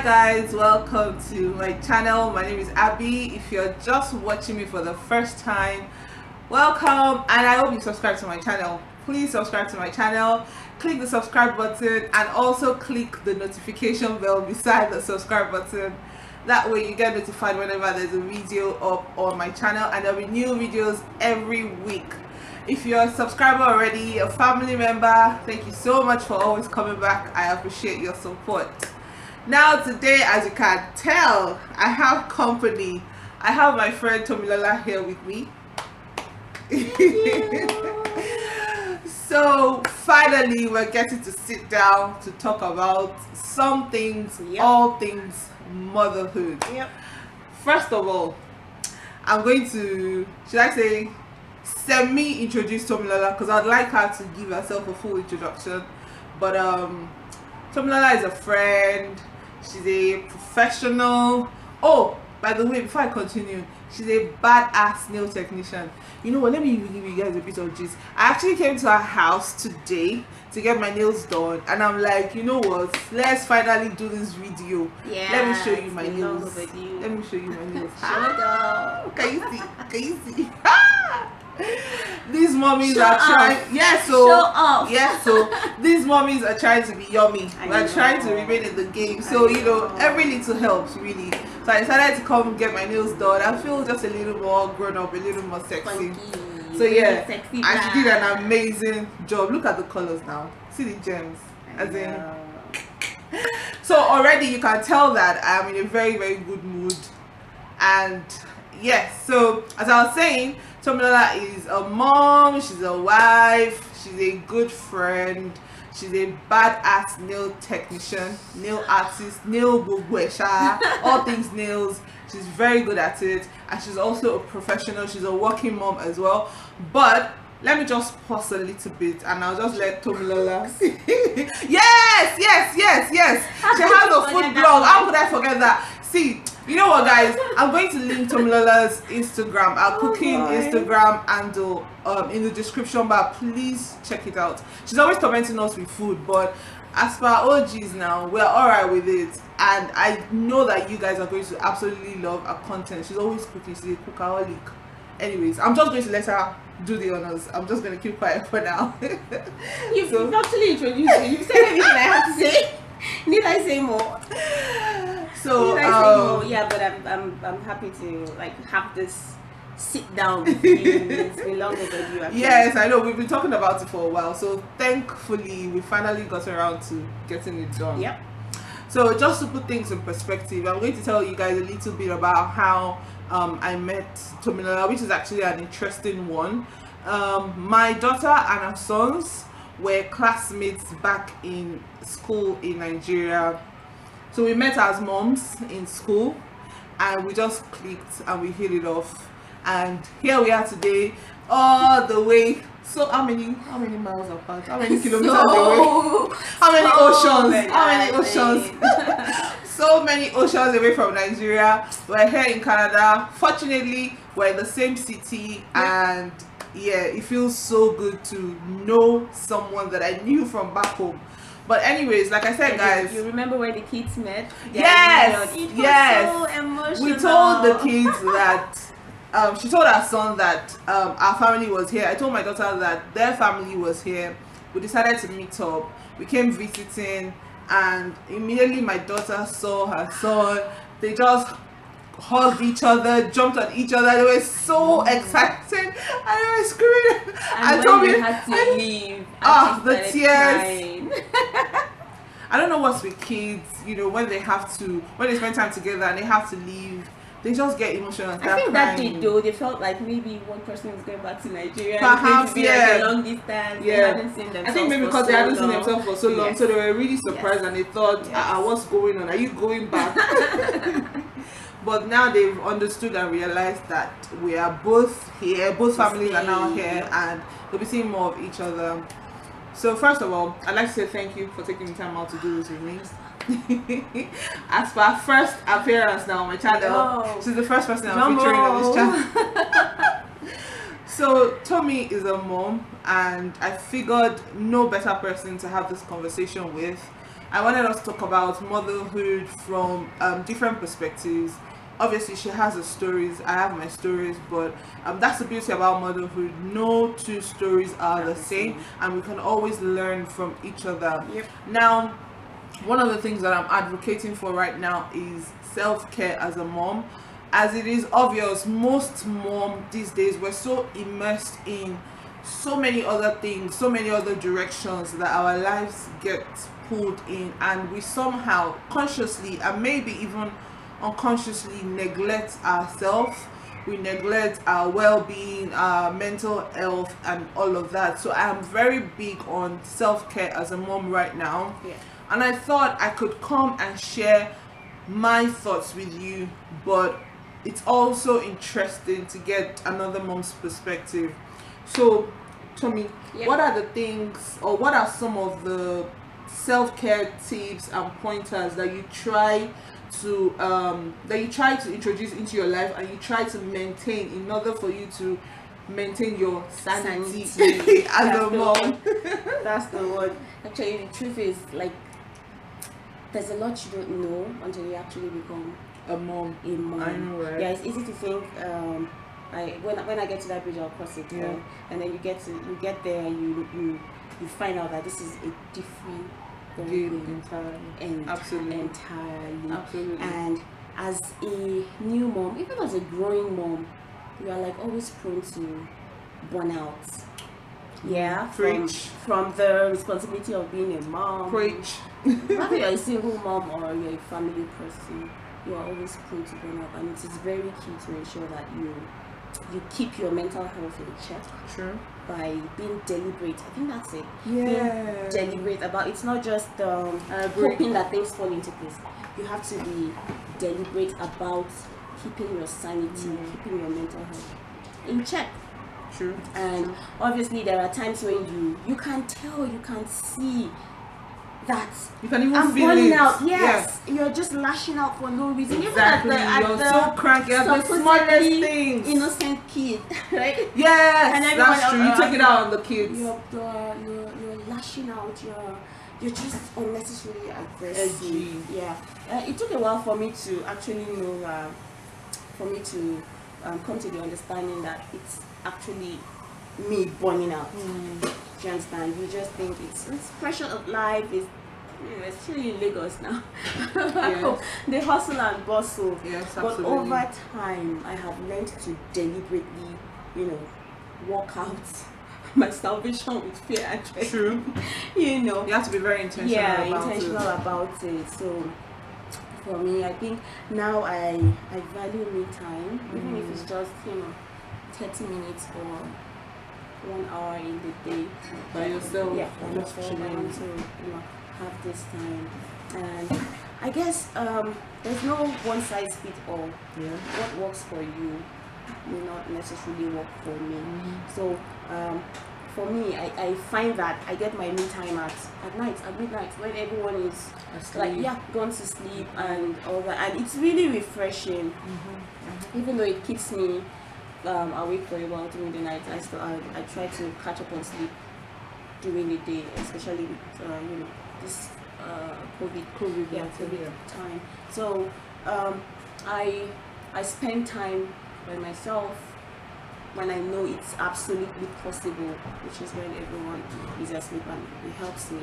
Hi guys, welcome to my channel. My name is Abby. If you're just watching me for the first time, welcome, and I hope you subscribe to my channel. Please subscribe to my channel, click the subscribe button, and also click the notification bell beside the subscribe button. That way you get notified whenever there's a video up on my channel, and there'll be new videos every week. If you're a subscriber already, a family member, thank you so much for always coming back. I appreciate your support. Now today, as you can tell, I have company. I have my friend Tomilola here with me. So finally we're getting to sit down to talk about some things, all things motherhood. First of all, I'm going to, should I say, semi-introduce Tomilola, because I'd like her to give herself a full introduction. But Tomilola is a friend, she's a professional. Oh, by the way, before I continue, she's a badass nail technician. You know what, let me give you guys a bit of gist. I actually came to her house today to get my nails done, and I'm like, you know what, let's finally do this video. Let me show you my nails. Let me show you my nails. Can you see? Can you see? These mommies are trying. So these mommies are trying to be yummy. We're trying to remain in the game. So you know, every little helps really. So I decided to come get my nails done. I feel just a little more grown up, a little more sexy. So yeah, and she did an amazing job. Look at the colors now. See the gems. As in. So already you can tell that I'm in a very, very good mood. And yes, so as I was saying, Tomilola is a mom, she's a wife, she's a good friend, she's a badass nail technician, nail artist, nail bugwesha, all things nails. She's very good at it, and she's also a professional. She's a working mom as well. But let me just pause a little bit, and I'll just let Tomilola. yes. She has a food blog. How could I forget that? See, you know what, guys? I'm going to link Tomilola's Instagram, our cooking Instagram handle, in the description bar. Please check it out. She's always commenting us with food, but as per OGs now, we're alright with it, and I know that you guys are going to absolutely love her content. She's always cooking. She's a cookaholic. Anyways, I'm just going to let her do the honors. I'm just going to keep quiet for now. You've actually introduced me. You've said everything I have to say. Need I say more? So yeah, but I'm happy to like have this sit down with you. It's been long overdue. Yes, I know, we've been talking about it for a while, so thankfully we finally got around to getting it done. So just to put things in perspective, I'm going to tell you guys a little bit about how I met Tomilola, which is actually an interesting one. My daughter and her sons were classmates back in school in Nigeria. So we met as moms in school, and we just clicked and we hit it off. And here we are today, all the way. So how many miles apart? How many kilometers away? How many oceans? How many oceans? So many oceans away from Nigeria. We're here in Canada. Fortunately, we're in the same city, and yeah, it feels so good to know someone that I knew from back home. But anyways, like I said, guys, you remember where the kids met? Yes. So emotional. We told the kids that she told her son that our family was here. I told my daughter that their family was here. We decided to meet up. We came visiting, and immediately my daughter saw her son. They just hugged each other, jumped on each other. They were so excited, and they were screaming. And when you had to leave, the tears. I don't know what's with kids, you know, when they spend time together and they have to leave, they just get emotional and start crying. That day though, they felt like maybe one person was going back to Nigeria. Perhaps, like a long distance. They hadn't seen themselves. I think maybe because they hadn't seen themselves for so long, so they were really surprised and they thought, what's going on? Are you going back? But now they've understood and realized that we are both here, both families are now here, and they'll be seeing more of each other. So first of all, I'd like to say thank you for taking the time out to do this with me. As for our first appearance now on my channel, she's the first person I'm featuring on this channel. So Tommy is a mom, and I figured no better person to have this conversation with I wanted us to talk about motherhood from different perspectives. Obviously, she has her stories, I have my stories, but that's the beauty about motherhood. No two stories are the same, and we can always learn from each other. Yep. Now, one of the things that I'm advocating for right now is self-care as a mom. As it is obvious, most mom these days, we're so immersed in so many other things, so many other directions that our lives get pulled in, and we somehow consciously and maybe even unconsciously neglect ourselves. We neglect our well-being, our mental health, and all of that. So I am very big on self-care as a mom right now. Yeah. And I thought I could come and share my thoughts with you, but it's also interesting to get another mom's perspective. So, Tommy, Yep. what are the things, or what are some of the self-care tips and pointers that you try to introduce into your life, and you try to maintain in order for you to maintain your sanity, as a mom? That's the word. Actually, the truth is, like, there's a lot you don't know until you actually become A mom. a mom. I know, right? Yeah, it's easy to think. When I get to that bridge, I'll cross it. Yeah. And then you get there, and you find out that this is a different Game entirely. Absolutely. Entirely. And as a new mom, even as a growing mom, you are like always prone to burnout. Yeah, Preach. from the responsibility of being a mom. Preach. Whether you're a single mom or you're a family person, you are always prone to burnout, and it is very key to ensure that you keep your mental health in check. True. By being deliberate. I think that's it. Yeah. Being deliberate about, it's not just hoping that things fall into place. You have to be deliberate about keeping your sanity, keeping your mental health in check. True. And obviously there are times when you can tell, you can see that You can even I'm feel burning it. out. Yes, you're just lashing out for no reason. Exactly. You're so cranky at the smallest things. Innocent kid, right? Yes, And that's true. You take it out on the kids. You're lashing out. You're just unnecessarily aggressive. Edgy. Yeah. It took a while for me to actually know, come to the understanding that it's actually me burning out. Do you understand? You just think it's pressure of life is, especially in Lagos now. Yes. The hustle and bustle. Yes, But absolutely. over time, I have learned to deliberately, work out my salvation with fear and dread. True. You have to be very intentional about it. So for me, I think now I value me time, even if it's just 30 minutes or 1 hour in the day By yourself. Yeah, by Just myself. I chilling. want to have this time, and I guess there's no one size fits all. Yeah. What works for you may not necessarily work for me. So for me, I find that I get my me time at night, at midnight, when everyone is Asleep. gone to sleep and all that, and it's really refreshing. Even though it keeps me awake for a while during the night, I try to catch up on sleep during the day, especially with this COVID time. So I spend time by myself when I know it's absolutely possible, which is when everyone is asleep, and it helps me.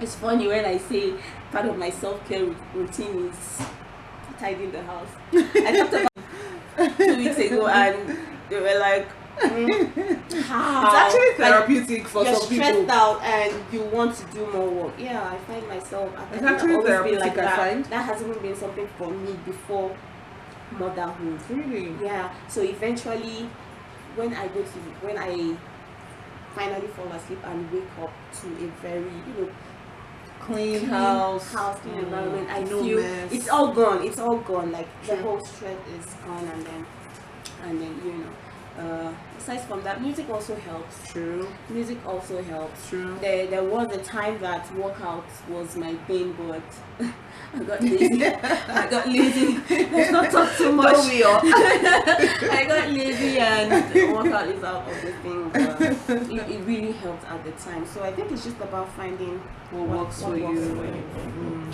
It's funny when I say part of my self-care routine is tidying the house. I talked about 2 weeks ago, and they were like, how? It's actually therapeutic for You're some people. stressed out and you want to do more work. Yeah, I find myself. It's actually always been therapeutic, I find. That hasn't even been something for me before motherhood. Really? Yeah. So eventually, when I finally fall asleep and wake up to a very Clean house, clean environment, I no feel mess. it's all gone. It's all gone. Like True. the whole stress is gone, and then Aside from that, music also helps. True. Music also helps. True. There was a time that workout was my thing, but I got lazy. I got lazy. Let's not talk too much. Don't we all? I got lazy and workout is out of the thing. But it really helped at the time. So I think it's just about finding What works for you.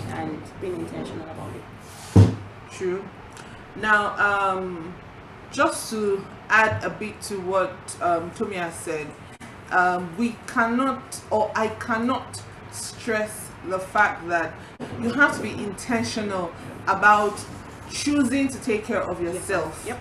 And being intentional about it. True. Now, just to add a bit to what Tommy has said, we cannot, or I cannot stress the fact that you have to be intentional about choosing to take care of yourself. Yep.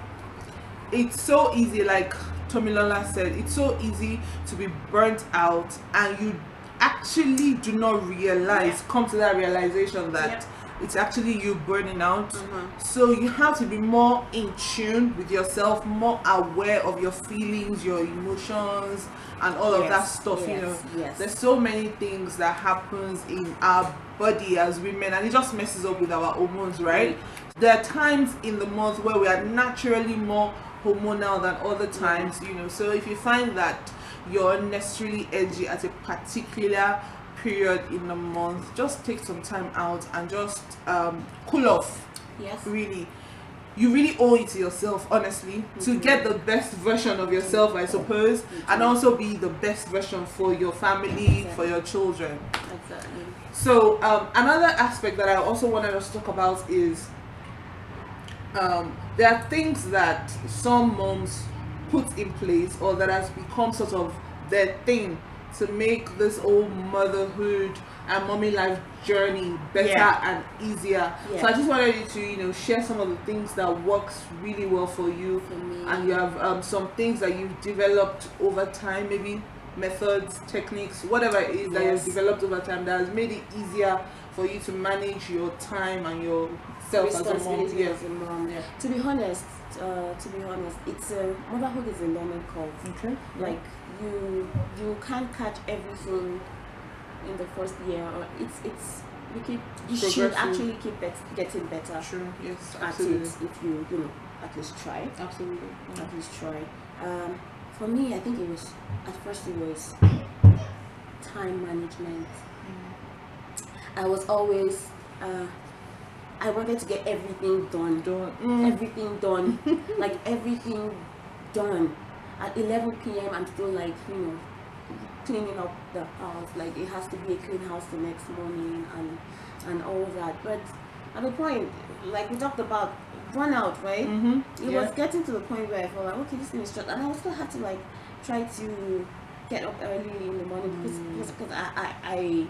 It's so easy, like Tomilola said, it's so easy to be burnt out, and you actually do not realize, come to that realization that it's actually you burning out. So you have to be more in tune with yourself, more aware of your feelings, your emotions, and all of that stuff. You know, there's so many things that happens in our body as women, and it just messes up with our hormones, right? There are times in the month where we are naturally more hormonal than other times, you know. So if you find that you're unnecessarily edgy at a particular period in the month, just take some time out and just cool off. Really, you really owe it to yourself, honestly, to get the best version of yourself, I suppose, and also be the best version for your family, for your children. So another aspect that I also wanted us to talk about is there are things that some moms put in place, or that has become sort of their thing, to make this whole motherhood and mommy life journey better and easier. So I just wanted you to, you know, share some of the things that works really well for you, and you have some things that you've developed over time, maybe methods, techniques, whatever it is that you've developed over time that has made it easier for you to manage your time and yourself as a mom. To be honest, it's motherhood is a learning curve. Like you can't catch everything in the first year, or you should actually keep getting better. True. Yes, at it if you at least try. Absolutely. At least try. For me, I think at first it was time management. I was always I wanted to get everything done. Everything done. Like everything done. At 11 p.m. I'm still like, cleaning up the house. Like it has to be a clean house the next morning and all that. But at the point, like we talked about, burnout, right? It was getting to the point where I felt like, okay, this thing is short, and I also had to like try to get up early in the morning because I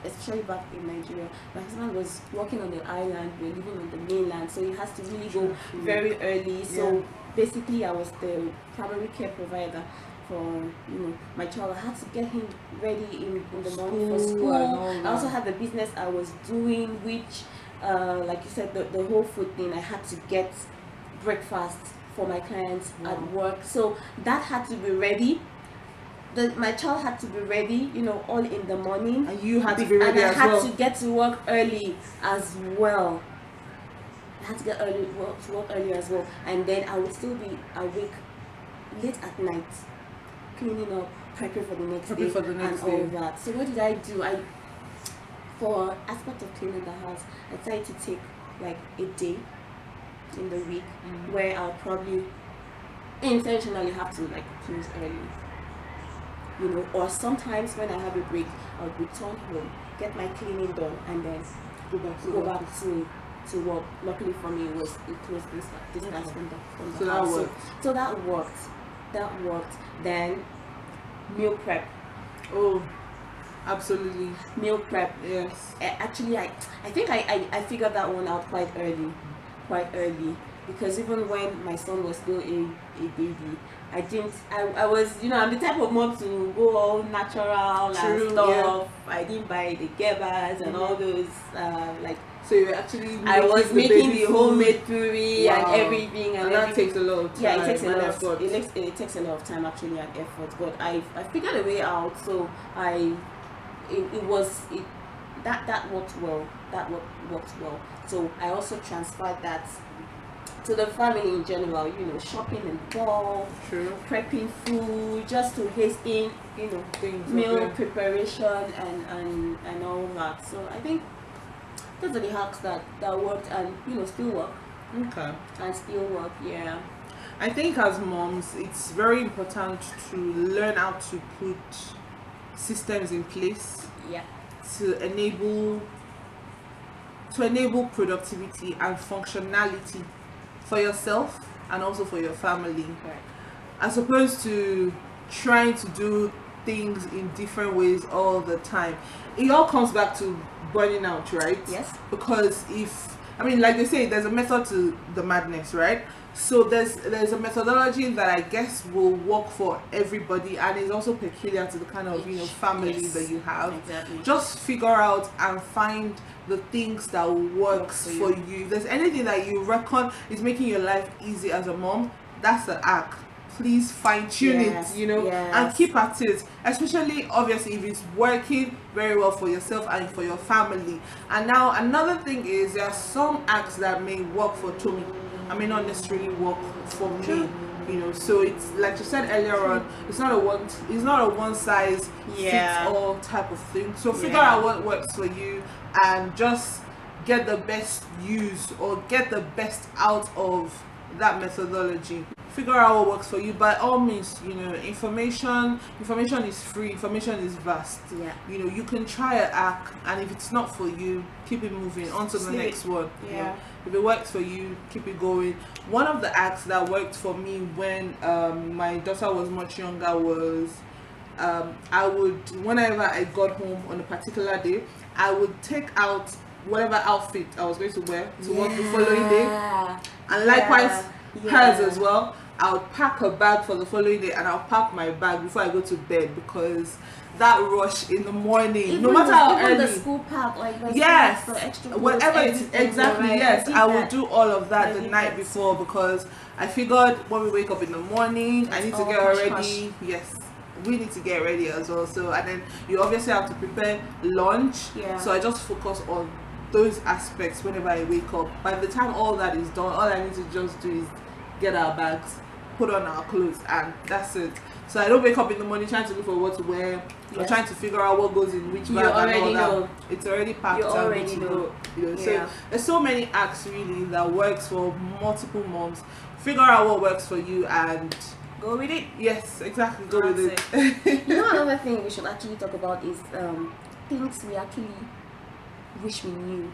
especially back in Nigeria, my husband was working on the island, we're living on the mainland, so he has to really go very early. So basically I was the primary care provider for my child. I had to get him ready in the morning for school. I also had the business I was doing, which like you said, the whole food thing, I had to get breakfast for my clients at work, so that had to be ready. My child had to be ready, all in the morning, and you had to be ready as well. And I had to get to work early as well. I had to get to work early as well, and then I would still be awake late at night, cleaning up, prepping for the next day, and all that. So what did I do? For aspect of cleaning the house, I tried to take like a day in the week where I'll probably intentionally have to like close early. Or sometimes when I have a break, I'll return home, get my cleaning done, and then go back to work. Luckily for me, it closed distance from the house. So that worked. Then meal prep. Oh, absolutely. Meal prep. Yes. Actually, I think I figured that one out quite early, because even when my son was still a baby, I was, I'm the type of mom to go all natural and stuff. I didn't buy the gebas and all those, so you actually I was making the homemade puri and everything. And that takes a lot of time. Yeah, it takes a lot of effort. It takes a lot of time actually and effort. But I figured a way out, so that worked well. That worked well. So I also transferred that to the family in general, you know, shopping in bulk, True. prepping food, just to hasten, you know, Things. meal Okay. preparation and all that. So I think those are the hacks that worked and, you know, still work. Okay. And still work, yeah. I think as moms, it's very important to learn how to put systems in place Yeah. to enable productivity and functionality for yourself and also for your family, Right. as opposed to trying to do things in different ways all the time. It all comes back to burning out, right? Yes. Because like they say, there's a method to the madness, right? So there's a methodology that I guess will work for everybody and is also peculiar to the kind of, you know, family Yes. that you have. Exactly. Just figure out and find the things that works for you. If there's anything that you reckon is making your life easy as a mom, that's the hack. Please fine tune Yes, it, you know, yes. and keep at it. Especially, obviously, if it's working very well for yourself and for your family. And now another thing is there are some acts that may work for Tommy. I may not necessarily work for me. You know, so it's like you said earlier on. It's not a one size Yeah. fits all type of thing. So figure Yeah. out what works for you and just get the best use or get the best out of that methodology. Figure out what works for you. By all means, you know, information is free, information is vast. Yeah. You know, you can try a hack, and if it's not for you, keep it moving on to the Leave next it. one. You Yeah. know, if it works for you, keep it going. One of the hacks that worked for me when my daughter was much younger was I would, whenever I got home on a particular day, I would take out whatever outfit I was going to wear to work the following day, and likewise hers as well. I would pack a bag for the following day, and I'll pack my bag before I go to bed, because that rush in the morning, Even no matter how even early, the school pack, like the yes, snacks, the extra clothes, whatever it's everything, exactly, right? yes, did I will that. do all of that I the did night that. before, because I figured when we wake up in the morning, I need to all get hush, ready. Yes, we need to get ready as well. So, and then you obviously have to prepare lunch. Yeah. So I just focus on those aspects whenever I wake up. By the time all that is done, all I need to just do is get our bags, put on our clothes, and that's it. So I don't wake up in the morning trying to look for what to wear, or Yes. trying to figure out what goes in which You bag and all already that. know. It's already packed You and good already to know. go. You know, Yeah. so there's so many acts really that works for multiple moms. Figure out what works for you and Go with it. yes, exactly, go with it. You know, another thing we should actually talk about is things we actually wish we knew.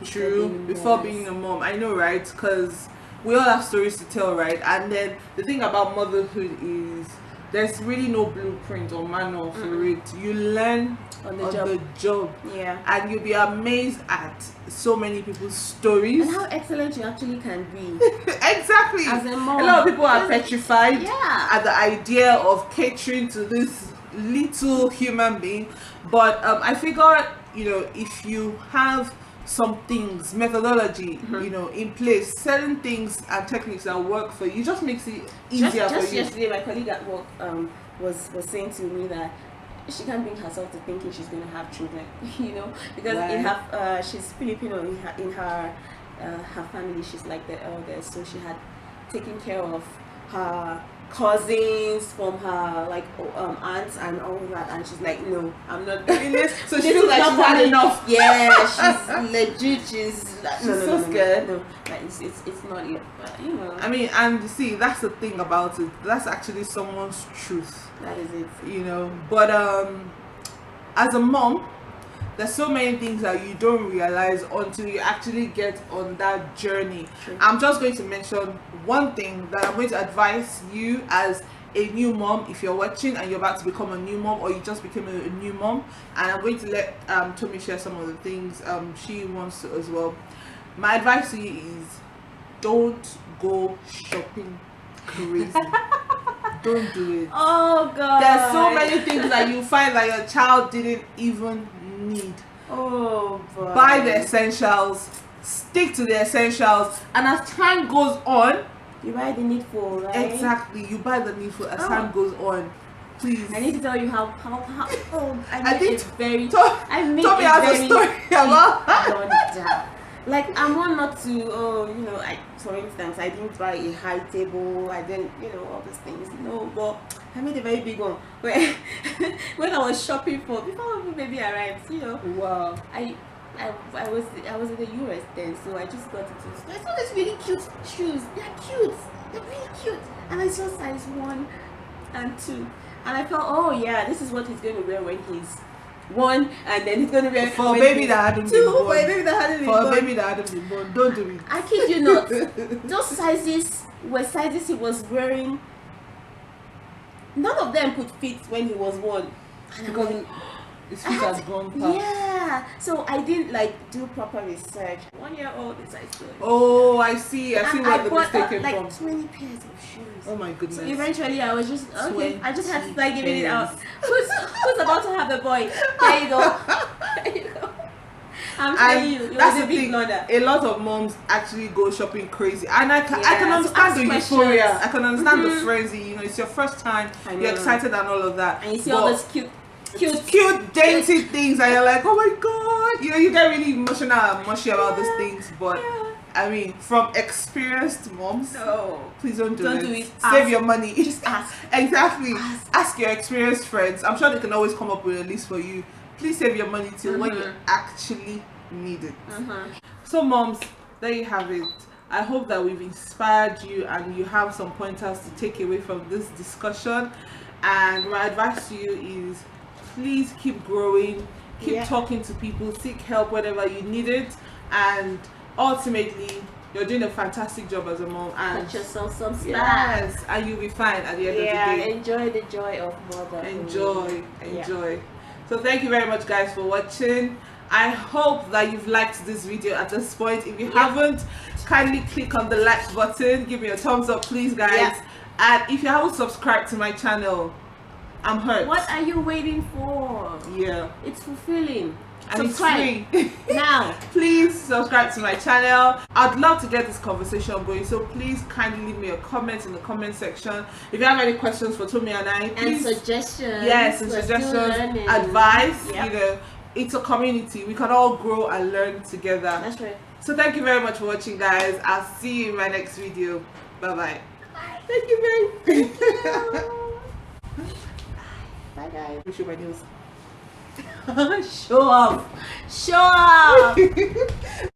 True, before being a mom. I know, right? Because we all have stories to tell, right? And then the thing about motherhood is there's really no blueprint or manual for it. You learn On on the the job. job, Yeah. and you'll be amazed at so many people's stories. And how excellent you actually can be Exactly. as a mom. A lot of people are petrified Yeah. at the idea of catering to this little human being, but I figured, you know, if you have some things, methodology, you know, in place, certain things and techniques that work for you, just makes it easier just for you. yesterday, my colleague at work was saying to me that she can't bring herself to thinking she's going to have children, you know, because in her she's Filipino, in her family she's like the eldest, so she had taken care of her cousins from her like aunts and all that, and she's like, no, I'm not doing this. So she feels like she's had enough. Yeah, she's legit. She's so scared. No, like, it's not it. But you know, I mean, and you see, that's the thing about it. That's actually someone's truth. that is it. You know, but as a mom, there's so many things that you don't realize until you actually get on that journey. True. I'm just going to mention one thing that I'm going to advise you as a new mom, if you're watching and you're about to become a new mom, or you just became a new mom, and I'm going to let Tommy share some of the things she wants to as well. My advice to you is don't go shopping crazy. Don't do it. Oh God. There's so many things that you find that your child didn't even need. Oh boy. Buy the essentials, stick to the essentials, and as time goes on, You buy the needful, right? exactly, you buy the needful as time goes on. Please. I need to tell you how I think made it very. Tommy I made has a story about blunder. Like I'm one not to, for instance, I didn't buy a high table, I didn't, all these things. No, but I made a very big one where when I was shopping before my baby arrived, Wow. I was in the US then, so I just got into. I saw these really cute shoes. They're cute. They're really cute. And I saw size 1 and 2, and I thought, oh yeah, this is what he's going to wear when he's 1, and then he's going to wear for a baby that hadn't been born. For a baby that hadn't been born. For a baby that hadn't been born. Don't do it. I kid you not. Those sizes were sizes he was wearing. None of them could fit when he was 1. Because his feet has gone past. Yeah. So I didn't do proper research. 1-year-old is size 2. Oh, I see. I see where the mistake came like from. 20 pairs of shoes. Oh my goodness. So eventually I was just okay. I just had to start giving it pairs. out. Who's about to have a boy? There you go. There you go. I'm telling you, that's was the a big thing. blunder. A lot of moms actually go shopping crazy, and I can Yeah, understand so the ask euphoria. questions. I can understand the frenzy. It's your first time. I know. You're excited and all of that. And you see But all those cute dainty things, and you're like, oh my god. You get really emotional and mushy about these things. But I mean, from experienced moms, No. please don't do it. Save Ask. your money. Just ask. Exactly. Ask your experienced friends. I'm sure they can always come up with a list for you. Please save your money till when you actually need it. So moms, there you have it. I hope that we've inspired you and you have some pointers to take away from this discussion. And my advice to you is please keep growing, keep talking to people, seek help whenever you need it, and ultimately you're doing a fantastic job as a mom, and Cut yourself some slack. yes, and you'll be fine at the end of the day. Enjoy the joy of motherhood. Enjoy. So thank you very much guys for watching. I hope that you've liked this video at this point. If you haven't, kindly click on the like button, give me a thumbs up please guys. And if you haven't subscribed to my channel, I'm hurt. What are you waiting for? Yeah, It's fulfilling. and Subscribe. it's free. Now. Please subscribe to my channel. I'd love to get this conversation going, so please kindly leave me a comment in the comment section. If you have any questions for Tomi and I, please, And suggestions. yes, and We're still suggestions, learning. advice, Yep. it's a community. We can all grow and learn together. That's right. So thank you very much for watching guys. I'll see you in my next video. Bye bye. Thank you babe. Bye guys. Show my nails. Show off. Show off.